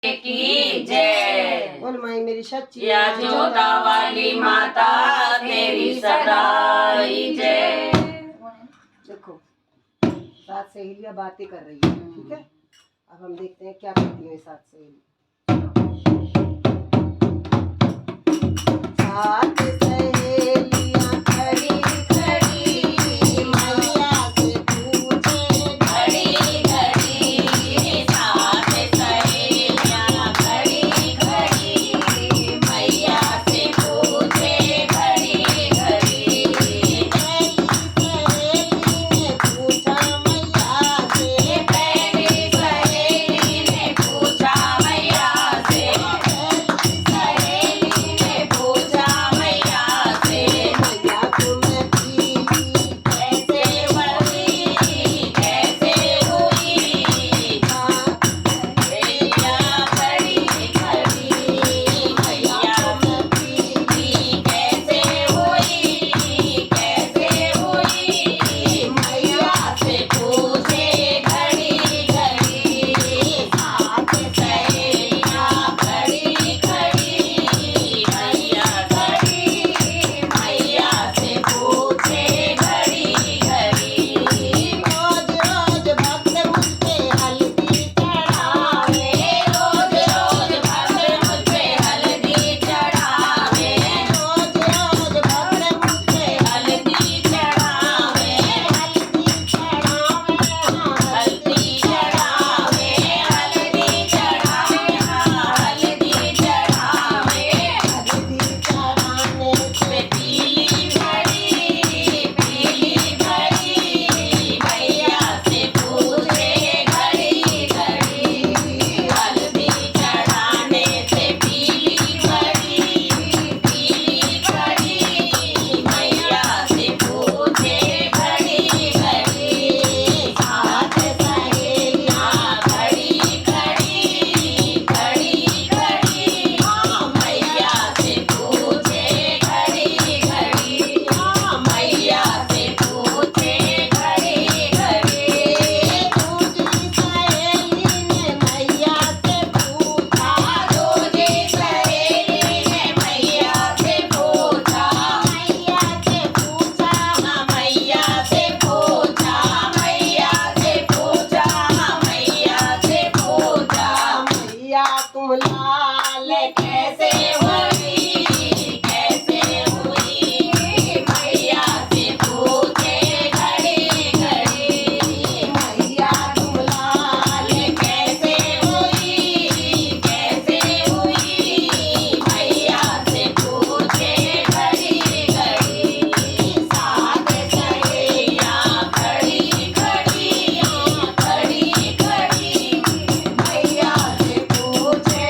की जय। बोल माई मेरी सच्ची या जोता वाली माता तेरी सदाई जय। देखो 7 सहेलियां बातें कर रही है, ठीक है। अब हम देखते हैं क्या करती है 7 सहेली। 7 सहेलियां खड़ी खड़ी मैया से पूछे घड़ी घड़ी 7 सहेलियां खड़ी खड़ी मैया से पूछे घड़ी घड़ी। पहली सहेली ने पूछा मैया से, पहली सहेली ने पूछा मैया से मैया तुम्हें पीली कैसे बनी कैसे हुई सहेलियां खड़ी खड़ी मैया पीली कैसे हुई मैया से पूछे घड़ी घड़ी। 7 सहेलियां खड़ी खड़ी मैया खड़ी मैया से पूछे घड़ी घड़ी। रोज रोज भक्त मुझ पे हल्दी चढ़ावे, रोज रोज भक्त मुझ पे हल्दी चढ़ावे, रोज रोज भक्त मुझ पे हल्दी चढ़ावे, हल्दी चढ़ावे, हल्दी चढ़ावे, हल्दी चढ़ावे, हल्दी चढ़ावे। हल्दी चढ़ाने से पीली घड़ी मैया से पूछे घड़ी घड़ी। हल्दी चढ़ाने से पीली घड़ी मैया से पूछे घड़ी घड़ी। 7 सहेलियां खड़ी खड़ी मैया से पूछे घड़ी घड़ी मैया से पूछे घड़ी घड़ी। दूसरी सहेली ने मैया से पूछा, दूसरी सहेली ने मैया से पूछा, मैया से पूछा मैया से पूछा, मैया से पूछा, मैया से पूछा मैया तुम लाल कैसे हुई मैया से पूछे घड़ी घड़ी। मैया तुम लाल कैसे हुई मैया से पूछे घड़ी घड़ी। 7 सहेलियां खड़ी खड़ी मैया से पूछे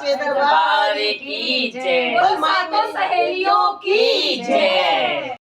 सच्चे दरबार की जय। बोल माता सहेलियों की जय।